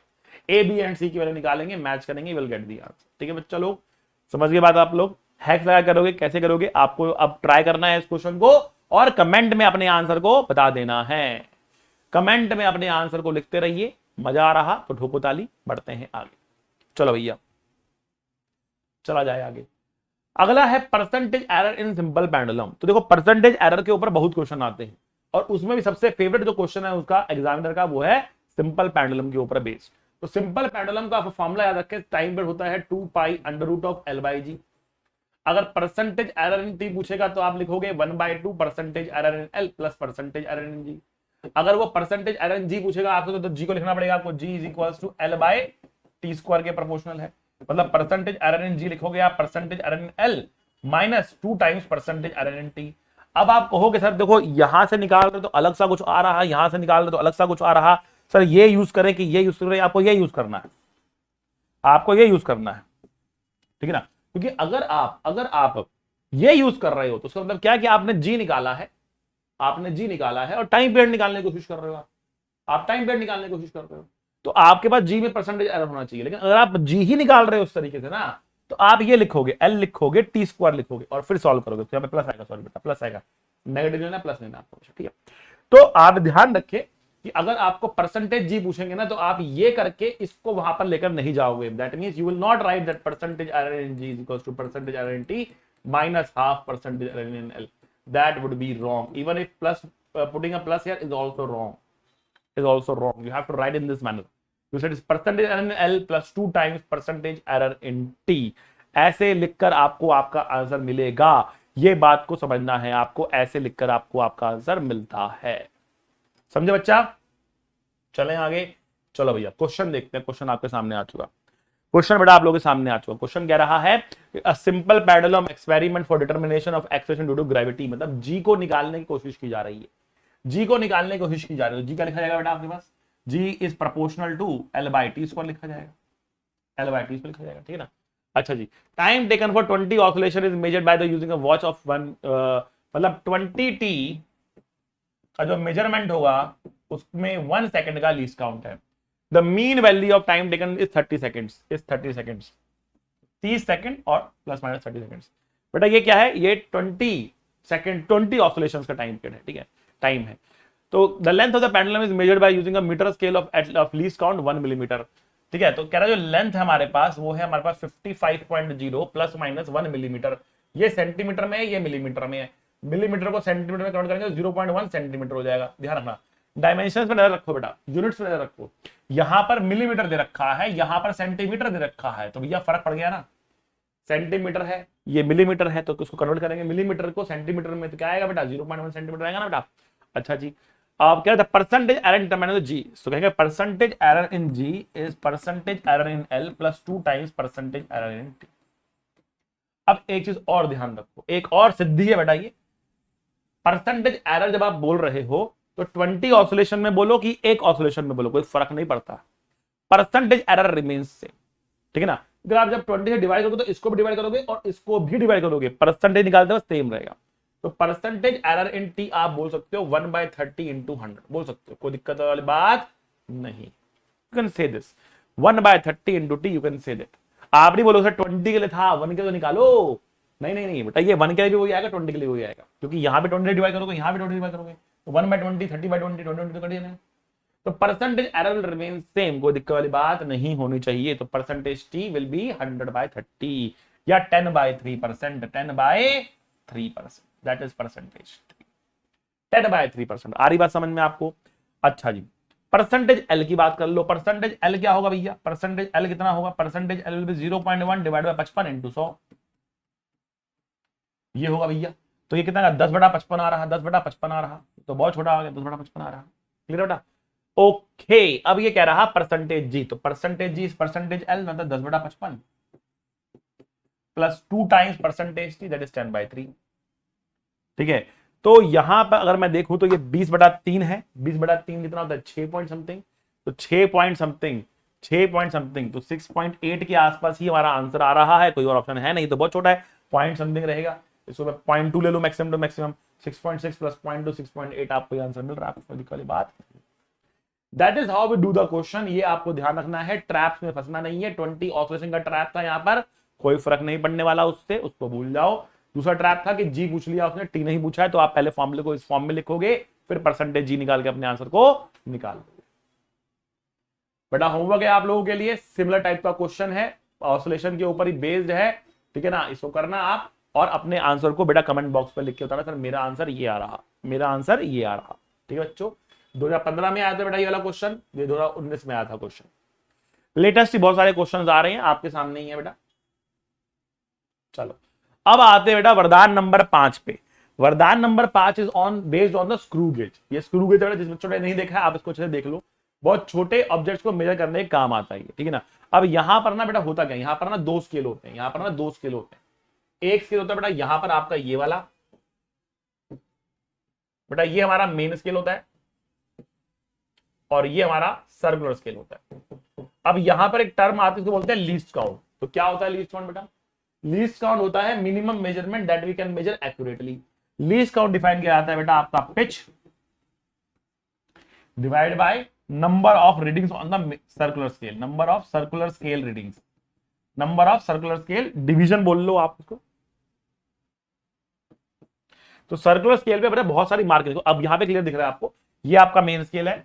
a b and c की वैल्यू निकालेंगे, match करेंगे, you will get the answer. ठीक है बच्चा लोग, समझ गए बात आप लोग? हैक लगा करोगे, कैसे करोगे आपको अब ट्राई करना है इस क्वेश्चन को, और कमेंट में अपने आंसर को बता देना है। कमेंट में अपने आंसर को लिखते रहिए, मजा आ रहा तो ठोको ताली, बढ़ते हैं आगे। चलो भैया चला जाए आगे। अगला है percentage error in simple pendulum. तो देखो परसेंटेज एरर के ऊपर बहुत क्वेश्चन आते हैं, और उसमें भी सबसे फेवरेट जो क्वेश्चन है उसका एग्जामिनर का, वो है सिंपल पेंडुलम के ऊपर बेस्ड। तो सिंपल पेंडुलम का फॉर्मूला याद रखें, टाइम पीरियड होता है 2π√L/g। अगर परसेंटेज एरर इन टी पूछेगा तो आप लिखोगे 1/2 percentage error in L plus percentage error in G. अगर वो परसेंटेज एरर इन जी पूछेगा आपको, तो जी को लिखना पड़ेगा आपको, जी इज इक्वल्स टू L/T² के प्रोपोर्शनल है। मतलब परसेंटेज एरर इन जी लिखोगे आप percentage error in L minus 2 times percentage error in T. अब आप कहोगे सर देखो यहां से निकाल रहे तो अलग सा कुछ आ रहा, यहां से निकाल रहे तो अलग सा कुछ आ रहा, सर ये यूज करें कि ये यूज करें? आपको ये यूज करना है, आपको ये यूज करना है। ठीक है ना, क्योंकि अगर आप ये यूज कर रहे हो तो उसका मतलब क्या है कि आपने जी निकाला है, आपने जी निकाला है और टाइम पीरियड निकालने की कोशिश कर रहे हो, आप टाइम पीरियड निकालने की कोशिश कर रहे हो, तो आपके पास जी में परसेंटेज एरर होना चाहिए। लेकिन अगर आप जी ही निकाल रहे हो उस तरीके से ना, तो आप ये लिखोगे एल लिखोगे T² लिखोगे और फिर सॉल्व करोगे, तो यहाँ पे प्लस आएगा, सॉरी बेटा प्लस आएगा, नेगेटिव लेना प्लस लेना आपको। ठीक है, तो आप ध्यान रखें कि अगर आपको परसेंटेज जी पूछेंगे ना, तो आप ये करके इसको वहां पर लेकर नहीं जाओगे। That means you will not write that percentage error in G is equals to percentage error in T minus half percentage error in L. That would be wrong, even if plus putting a plus here is also wrong. is also wrong. You have to write in this manner. You said percentage error in L plus 2 times percentage error in T. ऐसे लिखकर आपको आपका answer मिलेगा, ये बात को समझना है आपको, ऐसे लिखकर आपको आपका आंसर मिलता है। समझे बच्चा? चलें आगे। चलो भैया क्वेश्चन देखते हैं। क्वेश्चन आपके सामने आ चुका। क्वेश्चन बेटा आप लोगों के सामने आ चुका। क्वेश्चन कह रहा है a simple pendulum experiment for determination of acceleration due to gravity, मतलब जी को निकालने की कोशिश की जा रही है। जी को निकालने की कोशिश की जा रही है। जी क्या लिखा जाएगा बेटा आपके पास? G is proportional to L by T, इसको लिखा जाएगा, एल बाई टी इसको लिखा जाएगा, ठीक है ना। अच्छा जी, time taken for 20 oscillation is measured by the using a watch of one, मतलब 20 टी का जो मेजरमेंट होगा उसमें 1 सेकंड का लीस्ट काउंट है। The mean value of time taken is 30 seconds, 30 second और प्लस माइनस 30 सेकंड्स। बेटा ये क्या है? ये 20 सेकंड 20 ऑसिलेशंस का टाइम पीरियड है, ठीक है, टाइम है। तो the length of the pendulum is measured by using a metre scale of least count 1 millimetre, ठीक है। तो कह रहा है जो लेंथ है हमारे पास वो है हमारे पास 55.0 प्लस माइनस 1 मिलीमीटर। ये सेंटीमीटर में है, ये मिलीमीटर में है। मिलीमीटर को सेंटीमीटर में काउंट करेंगे 0.1 सेंटीमीटर हो जाएगा। ध्यान रखना, डायमेंशंस पे नजर रखो बेटा, यूनिट्स पे नजर रखो। यहां पर मिलीमीटर दे रखा है, यहां पर सेंटीमीटर दे रखा है, तो भैया फर्क पड़ गया ना। सेंटीमीटर है, ये मिलीमीटर है, तो उसको कन्वर्ट करेंगे मिलीमीटर को सेंटीमीटर में, तो क्या आएगा बेटा? 0.1 सेंटीमीटर आएगा ना बेटा। अच्छा जी, आप क्या percentage error in term G, तो कहेंगे percentage error in G is percentage error in L plus 2 times percentage error in T. अब एक चीज और ध्यान रखो, एक और सिद्धि है बेटा, ये परसेंटेज एरर जब आप बोल रहे हो तो 20 ऑसिलेशन में बोलो कि एक ऑसिलेशन में बोलो, कोई फर्क नहीं पड़ता, परसेंटेज एरर रिमेन्स सेम, ठीक है ना। अगर आप जब 20 से डिवाइड करोगे तो इसको भी डिवाइड करोगे और इसको भी डिवाइड करोगे, परसेंटेज निकालते हुए सेम रहेगा। तो परसेंटेज एरर इन टी आप बोल सकते हो 1/30 इंटू 100 बोल सकते हो, कोई दिक्कत वाली बात नहीं। You can say this 1/30 into T, you can say that. आप नहीं बोलोगे सर 20 के लिए था 1 के तो निकालो, नहीं नहीं नहीं बेटा, ये 1 के लिए भी वही आएगा, 20 के लिए वही आएगा, क्योंकि यहां पे 20 डिवाइड करोगे, यहां पे 20 डिवाइड करोगे, तो 1/20 30/20 20 तो कटिए ना। तो percentage error will remain same, कोई दिक्कत वाली बात नहीं होनी चाहिए। तो परसेंटेज टी विल बी 100/30 या 10/3%, 10/3%, दैट इज परसेंटेज 10/3%। आ रही बात समझ में आपको? अच्छा जी, परसेंटेज एल की बात कर लो। परसेंटेज एल क्या होगा भैया? परसेंटेज एल कितना होगा? Percentage L will be 0.1 divide by 55 into 100, ये होगा भैया। तो ये कितना? 10/55 आ रहा, 10/55 आ रहा, तो बहुत छोटा आ गया, 10/55 आ रहा। क्लियर बेटा? ओके, अब ये कह रहा परसेंटेज जी, तो percentage G is percentage L, मतलब 10/55 plus 2 times percentage T, that is 10/3, ठीक है। तो यहां पर अगर मैं देखूं तो ये 20/3 है, 20/3 कितना होता है? 6 पॉइंट समथिंग, तो 6 पॉइंट समथिंग, 6 पॉइंट समथिंग, तो 6.8 के आसपास ही हमारा आंसर आ रहा है, कोई और ऑप्शन है नहीं, तो बहुत छोटा है, पॉइंट समथिंग रहेगा। इसको मैं 0.2 ले लूं मैक्सिमम टू मैक्सिमम, 6.6 प्लस 0.2 6.8 आपको आंसर मिल रहा है, आपको दिक्कत वाली बात। That is how we do the question. ये आपको ध्यान रखना है, ट्रैप्स में फंसना नहीं है। 20 ऑसिलेशन का ट्रैप था यहाँ पर, कोई फर्क नहीं पड़ने वाला उससे, उसको भूल जाओ। दूसरा ट्रैप था कि जी पूछ लिया उसने, टी नहीं पूछा है, तो आप पहले फॉर्मूले को इस फॉर्म में लिखोगे, फिर परसेंटेज जी निकाल के अपने आंसर को निकाल दोगे। बेटा होमवर्क है आप लोगों के लिए, सिमिलर टाइप का क्वेश्चन है, ऑसिलेशन के ऊपर ही बेस्ड है, ठीक है ना। इसको करना आप, और अपने आंसर को बेटा कमेंट बॉक्स पर लिख के बताना, सर मेरा आंसर ये आ रहा, मेरा आंसर ये आ रहा, ठीक है बच्चों। 2015 में आया था बेटा ये वाला क्वेश्चन, ये 2019 में आया था क्वेश्चन। लेटेस्ट ही बहुत सारे क्वेश्चन आ रहे हैं, आपके सामने ही है बेटा। चलो अब आते हैं बेटा वरदान नंबर 5 पे। वरदान number 5 is on based on the screw gauge. ये स्क्रू गेज बेटा जिस बच्चों ने नहीं देखा है आप इसको अच्छे से देख लो, बहुत छोटे ऑब्जेक्ट्स को मेजर करने के काम आता है, ठीक है ना। अब यहां पर ना बेटा होता क्या, यहां पर ना 2 स्केल होते हैं, यहां पर ना 2 स्केल होते हैं। एक स्केल होता है बेटा यहां पर आपका ये वाला, बेटा ये हमारा मेन स्केल होता है, और ये हमारा सर्कुलर स्केल होता है। अब यहां पर एक टर्म आती है इसको बोलते हैं लीस्ट काउंट। तो क्या होता है लीस्ट काउंट बेटा? लीस्ट काउंट होता है minimum measurement that we can measure accurately. Least count define किया जाता है बेटा आपका pitch divide by number of readings on the circular scale, number of circular scale readings, number of circular scale division बोल लो आप उसको। तो सर्कुलर स्केल पे बेटा बहुत सारी मार्किंग देखो, अब यहां पे क्लियर दिख रहा है आपको, ये आपका मेन स्केल है,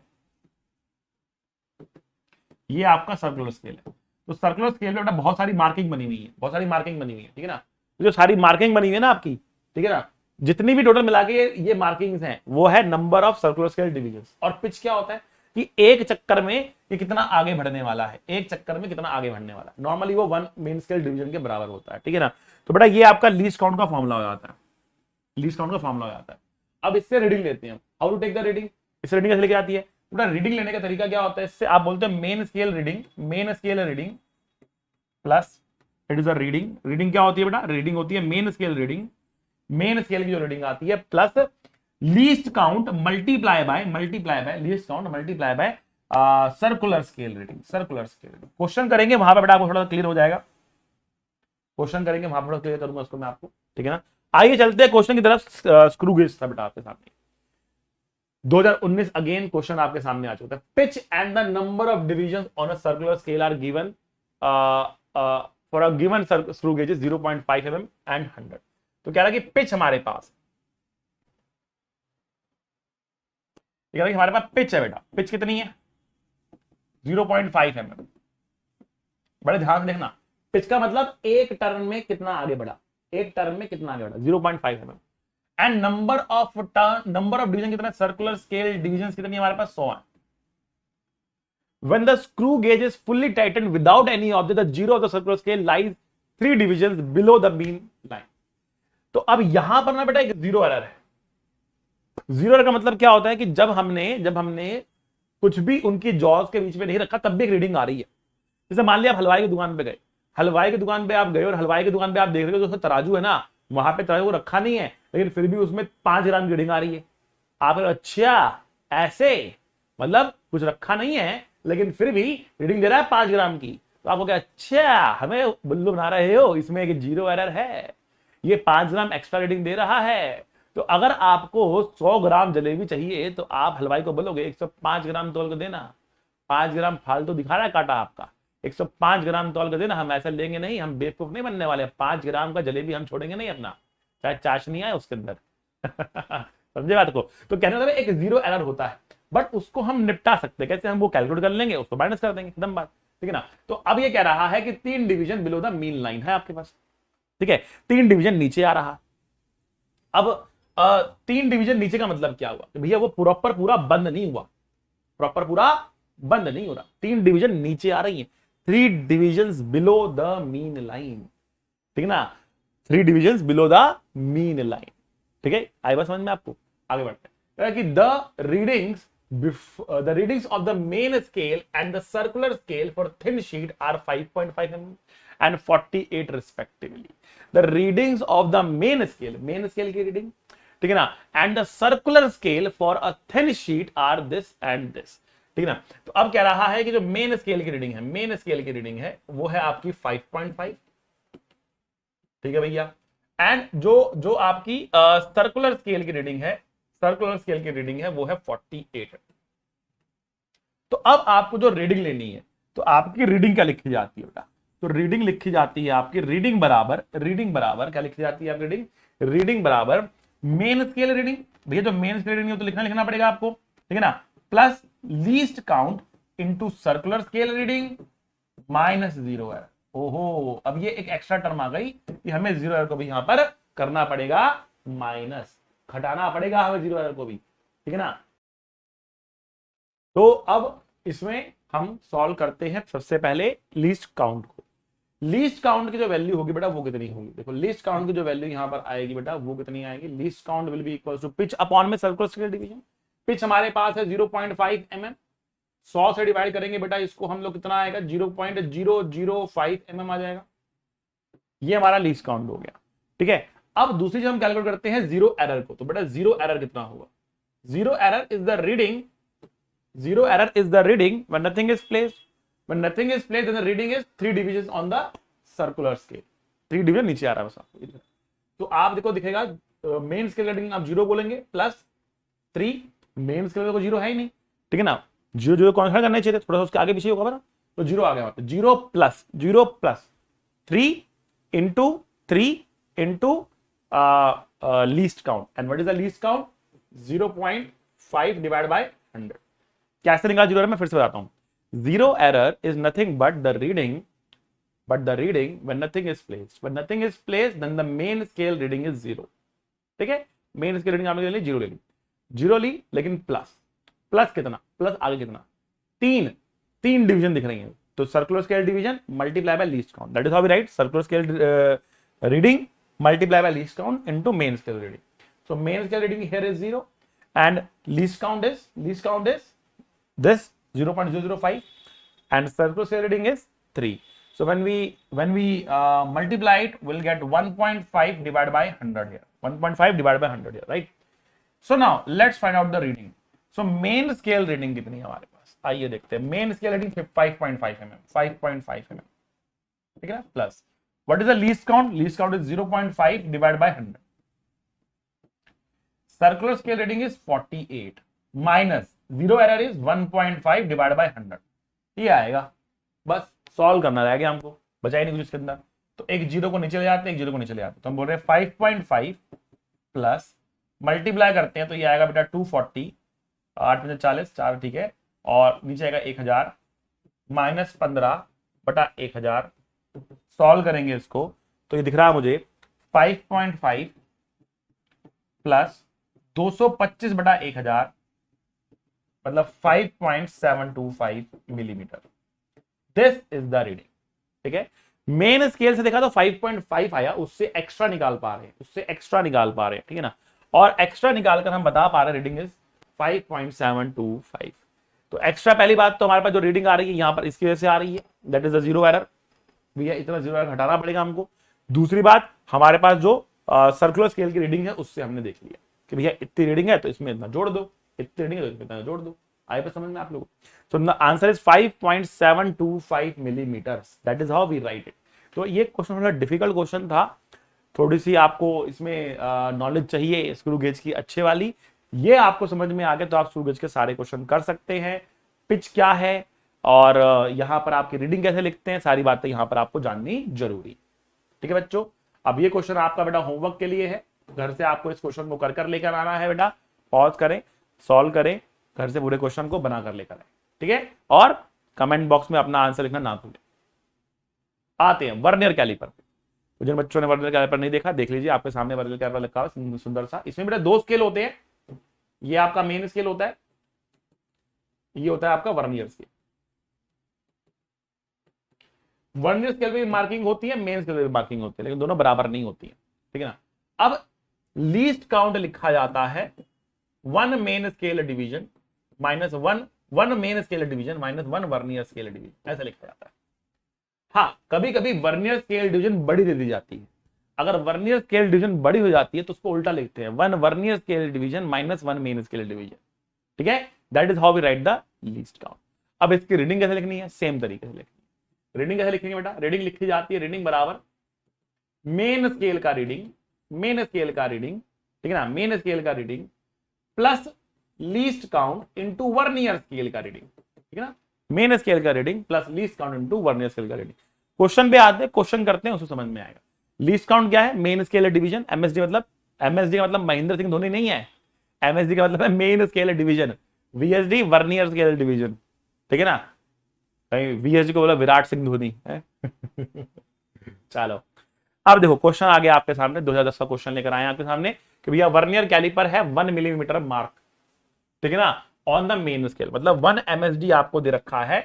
ये आपका सर्कुलर स्केल है। तो सर्कुलर स्केल में बेटा बहुत सारी मार्किंग बनी हुई है, बहुत सारी मार्किंग बनी हुई है, ठीक है ना। तो जो सारी मार्किंग बनी हुई है ना आपकी, ठीक है ना, जितनी भी टोटल मिला के ये मार्किंग्स हैं वो है number of circular scale division. और पिच क्या होता है? कि एक चक्कर में ये कितना आगे बढ़ने वाला है, एक चक्कर में कितना आगे बढ़ने वाला है। नॉर्मली वो 1 मेन स्केल डिवीजन के बराबर होता है, ठीक है ना। तो बेटा ये आपका लीस्ट काउंट का फॉर्मूला हो जाता है, लीस्ट काउंट का फॉर्मूला हो जाता है। अब इससे रीडिंग लेते हैं, how to take the reading, इससे रीडिंग कैसे लेके आती है बेटा। रीडिंग लेने का तरीका क्या होता है, इससे आप बोलते हैं main scale reading, main scale reading plus it is a reading. Reading क्या होती है बेटा, रीडिंग होती है main scale reading, main scale की जो रीडिंग आती है plus least count multiply by least count multiply by circular scale reading, circular scale. Question करेंगे वहां पे बेटा आपको थोड़ा क्लियर हो जाएगा, क्वेश्चन करेंगे वहां पर थोड़ा क्लियर करूंगा उसको मैं आपको, ठीक है ना। आइए चलते हैं क्वेश्चन की तरफ। स्क्रू गेज था बेटा आपके सामने, 2019 अगेन क्वेश्चन आपके सामने आ चुका है। Pitch and the number of division on a circular scale are given for a given screw gauge 0.5 mm and 100। तो कह रहा है कि पिच हमारे पास, कह रहा है कि हमारे पास पिच है बेटा, पिच कितनी है 0.5 mm। बड़े ध्यान से देखना, पिच का मतलब एक टर्न में कितना आगे बढ़ा, एक टर्न में कितना आगे बढ़ा 0.5 mm। And number of division कितना, सर्कुलर स्केल डिविजन कितनी हमारे पास 100 है। When the screw gauge is fully tightened without any object, the zero of the circular scale lies 3 divisions below the mean line। तो अब यहां पर ना बेटा एक जीरो एरर है। जीरो एरर का मतलब क्या होता है कि जब हमने कुछ भी उनकी जॉज के बीच में नहीं रखा तब भी एक रीडिंग आ रही है। जैसे मान लिया आप हलवाई की दुकान पे गए, हलवाई की दुकान पे आप गए और हलवाई की दुकान पे आप देख रहे हो जो तराजू है ना, वहां पे तराजू रखा नहीं है लेकिन फिर भी उसमें 5 ग्राम की रीडिंग आ रही है। आप अच्छा ऐसे, मतलब कुछ रखा नहीं है लेकिन फिर भी रीडिंग दे रहा है 5 ग्राम की। तो आपको क्या, अच्छा हमें बुल्लू बना रहे हो, इसमें एक जीरो एरर है, ये 5 ग्राम एक्स्ट्रा रीडिंग दे रहा है। तो अगर आपको 100 ग्राम जलेबी चाहिए तो आप हलवाई को बोलोगे 105 ग्राम तौल कर देना, 5 ग्राम फालतू दिखा रहा है काटा आपका, 105 ग्राम तौल कर देना। हम ऐसा लेंगे नहीं, हम बेवकूफ नहीं बनने वाले, 5 ग्राम का जलेबी हम छोड़ेंगे नहीं अपना, चाहे चाशनी आए उसके अंदर। समझे बात को। तो कहने का एक जीरो एरर होता है, बट उसको हम निपटा सकते हैं कैसे, हम वो कैलकुलेट कर लेंगे, उसको माइनस कर देंगे, एकदम बात, ठीक है ना। तो अब ये कह रहा है कि 3 division below the mean line है आपके पास, ठीक है, 3 डिवीजन नीचे आ रहा। अब 3 डिवीजन नीचे का मतलब क्या हुआ, भैया वो प्रॉपर पूरा बंद नहीं हुआ, प्रॉपर पूरा बंद नहीं हो रहा, 3 डिवीजन नीचे आ रही है, 3 division below the mean line, ठीक है ना, 3 division below the mean line, ठीक है। आई बात समझ में आपको, आगे बढ़ते हैं कि the readings of the main scale and the circular scale for thin sheet are 5.5 mm and 48 respectively। the readings of the main scale की reading, ठीक है ना, and the circular scale for a thin sheet are this and this, ठीक है ना। तो अब कह रहा है कि जो मेन स्केल की रीडिंग है, मेन स्केल की रीडिंग है वो है आपकी 5.5, ठीक है भैया। एंड जो आपकी सर्कुलर स्केल की रीडिंग है, सर्कुलर स्केल की रीडिंग है वो है 48। तो अब आपको जो रीडिंग लेनी है तो आपकी रीडिंग क्या लिखी जाती है बेटा, तो रीडिंग लिखी जाती है आपकी रीडिंग बराबर क्या लिखी जाती है आपकी रीडिंग बराबर मेन स्केल रीडिंग। भैया जो मेन स्केल रीडिंग है तो लिखना पड़ेगा आपको, ठीक है ना, plus least count into circular scale reading minus zero error. ओहो, अब ये एक एक्स्ट्रा टर्म आ गई कि हमें जीरो एरर को भी यहां पर करना पड़ेगा माइनस, घटाना पड़ेगा हमें जीरो एरर को भी, ठीक है ना। तो अब इसमें हम सॉल्व करते हैं सबसे पहले लीस्ट काउंट को। लीस्ट काउंट की जो वैल्यू होगी बेटा वो कितनी होगी, देखो लीस्ट काउंट की जो वैल्यू यहां पर आएगी बेटा वो कितनी आएगी, least count will be equal to pitch upon में सर्कुलर स्केल डिवीजन। पिच हमारे पास है 0.5 mm, 100 से डिवाइड करेंगे बेटा इसको हम लोग, कितना आएगा 0.005 mm आ जाएगा, ये हमारा लीस्ट काउंट हो गया, ठीक है। अब दूसरी जो हम कैलकुलेट करते हैं जीरो एरर को, तो बेटा जीरो एरर कितना होगा, zero error is the reading, zero error is the reading when nothing is placed, when nothing is placed then the reading is 3 divisions on the circular scale, 3 division नीचे आ रहा है बस आपको। तो आप देखो दिखेगा मेन स्केल रीडिंग आप 0 बोलेंगे प्लस 3, मेन स्केल को 0 है ही नहीं, ठीक है ना, 0 कौन सा करना चाहिए, थोड़ा सा उसके आगे पीछे होगा ना, तो 0 आ गया, 0 plus 3 into 3 into least count, and what is the least count 0.5 divide by 100। कैसे निकाला जीरो एरर, मैं फिर से बताता हूं। Zero error is nothing but the reading when nothing is placed then the main scale reading is 0, ठीक है। Main scale reading आपने ले ली, जीरो ले ली लेकिन प्लस प्लस कितना, प्लस आगे कितना, तीन डिवीजन दिख रही है, तो circular scale division multiply by least count, that is how we write circular scale reading multiply by least count into main scale reading. So main scale reading here is 0 and least count is this 0.005 and circular scale reading is 3. So when we multiply it, we'll get 1.5 divided by 100 here. 1.5 divided by 100 here, right? So now let's find out the reading. So main scale reading कितनी है हमारे पास, आइए देखते हैं. main scale reading 5.5 mm, 5.5 mm, ठीक है ना, plus what is the least count? Least count is 0.5 divided by 100. Circular scale reading is 48 minus zero error is 1.5 divided by 100. ये आएगा, बस सॉल्व करना रहेगा हमको, बचाई नहीं कुछ इसके अंदर. तो एक जीरो को नीचे ले जाते हैं, एक जीरो को नीचे ले जाते हैं, तो हम बोल रहे हैं 5.5 प्लस मल्टीप्लाई करते हैं तो ये आएगा बेटा 240, 8 में 40, 4 ठीक है, और नीचे आएगा 1000 माइनस 15 बटा 1000. सॉल्व करेंगे इसको तो ये दिख रहा है मुझे 5.5 प्लस 225 बटा 1000 मतलब 5.725 millimetre. This is the reading, ठीक है. मेन स्केल से देखा तो 5.5 आया, उससे एक्स्ट्रा निकाल पा रहे हैं, ठीक है ना, और एक्स्ट्रा निकालकर हम बता पा रहे हैं रीडिंग इज 5.725. तो एक्स्ट्रा पहली बात तो हमारे पास जो रीडिंग आ रही है यहां पर इसकी वजह से आ रही है, that is the zero error. भैया इतना जीरो एरर हटाना पड़ेगा हमको. दूसरी बात हमारे पास जो सर्कुलर स्केल की रीडिंग है उससे हमने देख लिया कि भैया इतनी रीडिंग है तो इसमें इतना जोड़ दो, इतनी रीडिंग है तो इसमें इतना जोड़ दो. आए पर समझ में आप लोगों. So the answer is 5.725 millimetres, that is how we write it. तो ये क्वेश्चन थोड़ा डिफिकल्ट क्वेश्चन था, थोड़ी सी आपको इसमें नॉलेज चाहिए स्क्रू गेज की अच्छे वाली. ये आपको समझ में आ गया तो आप स्क्रू गेज के सारे क्वेश्चन कर सकते हैं. पिच क्या है और यहां पर आपकी रीडिंग कैसे लिखते हैं, सारी बातें यहां पर आपको जाननी जरूरी. ठीक है बच्चों, अब ये क्वेश्चन आपका बेटा होमवर्क के लिए है, घर से आपको इस क्वेश्चन को कर लेकर आना है बेटा. पॉज करें, सॉल्व करें, घर से पूरे क्वेश्चन को बनाकर लेकर आए, ठीक है. और कमेंट बॉक्स में अपना आंसर लिखना ना भूलें. आते हैं वर्नियर कैलिपर पे. तो जिन बच्चों ने वर्नियर कैलिपर नहीं देखा देख लीजिए, आपके सामने वर्नियर कैलिपर लिखा हुआ सुंदर सा. इसमें बेटा दो स्केल होते हैं, ये आपका मेन स्केल होता है, ये होता है आपका वर्नियर स्केल. वर्नियर स्केल पे मार्किंग होती है, मेन स्केल पे मार्किंग होती है, लेकिन दोनों बराबर नहीं होती है, ठीक है ना. अब लीस्ट काउंट लिखा जाता है 1 main scale division minus 1 main scale division minus 1 vernier scale division, ऐसा लिखा जाता है. हाँ, कभी कभी वर्नियर स्केल डिवीजन बड़ी दे दी जाती है. अगर वर्नियर स्केल डिवीजन बड़ी हो जाती है तो उसको उल्टा लिखते हैं 1 vernier scale division minus 1 main scale division, ठीक है. That is how we write the least count. अब इसकी रीडिंग कैसे लिखनी है, सेम तरीके से लिखनी है. रीडिंग कैसे लिखेंगे बेटा, रीडिंग लिखी जाती है रीडिंग बराबर मेन स्केल का रीडिंग, ठीक है ना, मेन स्केल का reading plus least count into vernier scale का रीडिंग, ठीक है ना. मेन स्केल का reading plus least count into vernier scale का रीडिंग. क्वेश्चन पे आते हैं, क्वेश्चन करते हैं, उसको समझ में आएगा. लीस्ट काउंट क्या है, मेन स्केल डिवीजन. एमएसडी का मतलब महेंद्र सिंह धोनी नहीं है, एमएसडी का मतलब है main scale division. VSD vernier scale division, ठीक है ना. कहीं वीएसडी को बोला विराट सिंह धोनी है. चलो अब देखो क्वेश्चन आ गया आपके सामने, 2010 का क्वेश्चन लेकर आए आपके सामने कि भैया वर्नियर कैलिपर है 1 मिलीमीटर मार्क, ठीक है ना, ऑन द मेन स्केल, मतलब 1 एमएसडी आपको दे रखा है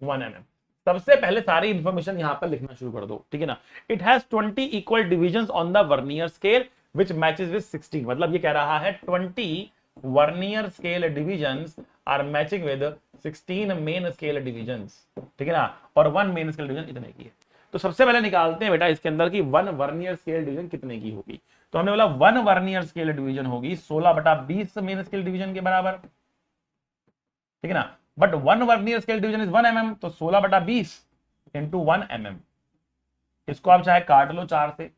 1 mm. सबसे पहले सारी इंफॉर्मेशन यहां पर लिखना शुरू कर दो, ठीक है ना. It has 20 equal divisions on the vernier scale which matches with 16. मतलब ये कह रहा है 20 vernier scale divisions are matching with 16 main scale divisions, ठीक है ना, और 1 मेन स्केल डिवीजन इतने की है. तो सबसे पहले निकालते हैं बेटा इसके अंदर की 1 वर्नियर स्केल डिवीजन कितने की होगी. तो हमने बोला 1 वर्नियर स्केल डिवीजन होगी 16/20 मेन स्केल डिवीजन के बराबर, ठीक है ना. But 1 vernier scale division is 1 mm, तो 16/20 इंटू 1 mm. इसको आप चाहे काट लो 4 से,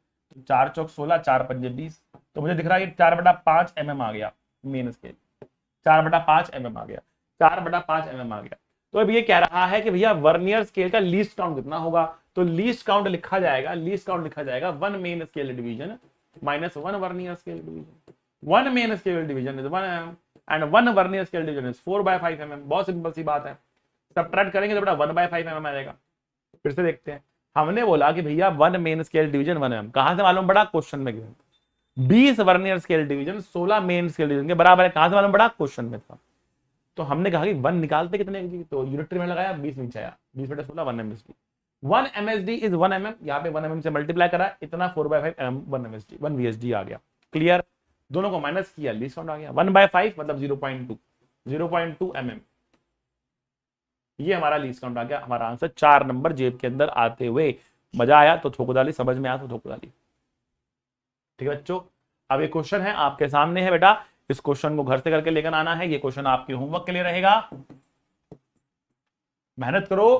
4 चौक 16, 4 पंजे 20, तो मुझे दिख रहा है 4/5 mm आ गया मेन स्केल, 4/5 mm आ गया, 4/5 mm आ गया. तो अब ये कह रहा है कि भैया वर्नियर स्केल का लीस्ट काउंट कितना होगा. तो लीस्ट काउंट लिखा जाएगा 1 main scale division minus 1 vernier scale division. 1 main scale division is 1 mm and 1 vernier scale division is 4/5 mm. बहुत सिंपल सी बात है, सब्ट्रैक्ट करेंगे तो बेटा 1/5 mm आ जाएगा. फिर से देखते हैं, हमने बोला कि भैया 1 मेन स्केल डिवीजन 1 mm, कहां से मालूम पड़ा, क्वेश्चन में given 20 vernier scale division 16 main scale division के बराबर है. कहां से मालूम पड़ा, क्वेश्चन में था. तो हमने कहा कि 1 निकालते कितने की, तो यूनिटरी में लगाया 20 नीचे आया, 20/16 1 MSD। 1 MSD इज 1 mm, यहाँ पे 1 mm से मल्टीप्लाई करा, इतना 4/5 1 MSD 1 VSD आ गया। क्लियर, दोनों को माइनस किया, लीस्ट काउंट आ गया। 1/5 मतलब 0.2 mm, ये हमारा लीस्ट काउंट आ गया। हमारा आंसर 4 नंबर जेब के अंदर आते हुए। मजा आया तो थोक डाली, समझ में आया तो थोक डाली। ठीक है बच्चों, अब ये क्वेश्चन है आपके सामने है बेटा, इस क्वेश्चन को घर से करके लेकर आना है। ये क्वेश्चन आपके होमवर्क के लिए रहेगा, मेहनत करो,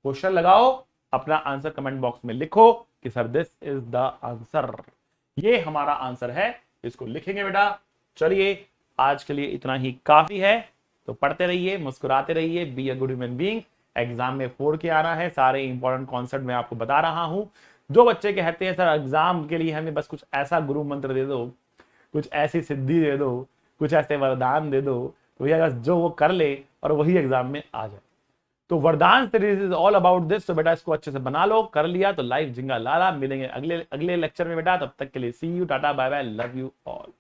क्वेश्चन लगाओ, अपना आंसर कमेंट बॉक्स में लिखो कि sir this is the answer, ये हमारा आंसर है, इसको लिखेंगे बेटा। चलिए आज के लिए इतना ही काफी है, तो पढ़ते रहिए, मुस्कुराते रहिए, be a good human being. Exam में 4 के आना है, सारे इंपॉर्टेंट कॉन्सेप्ट मैं आपको बता रहा हूं। जो बच्चे कहते हैं सर एग्जाम के लिए हमें बस कुछ ऐसा गुरु मंत्र दे दो, कुछ ऐसी सिद्धि दे दो, कुछ ऐसे वरदान दे दो, तो भैया जो वो कर ले और वही एग्जाम में आ जाए। तो वरदान series is all about this. तो बेटा इसको अच्छे से बना लो, कर लिया तो लाइफ जिंगा लाला। मिलेंगे अगले लेक्चर में बेटा, तब तक के लिए see you, tata bye bye, love you all.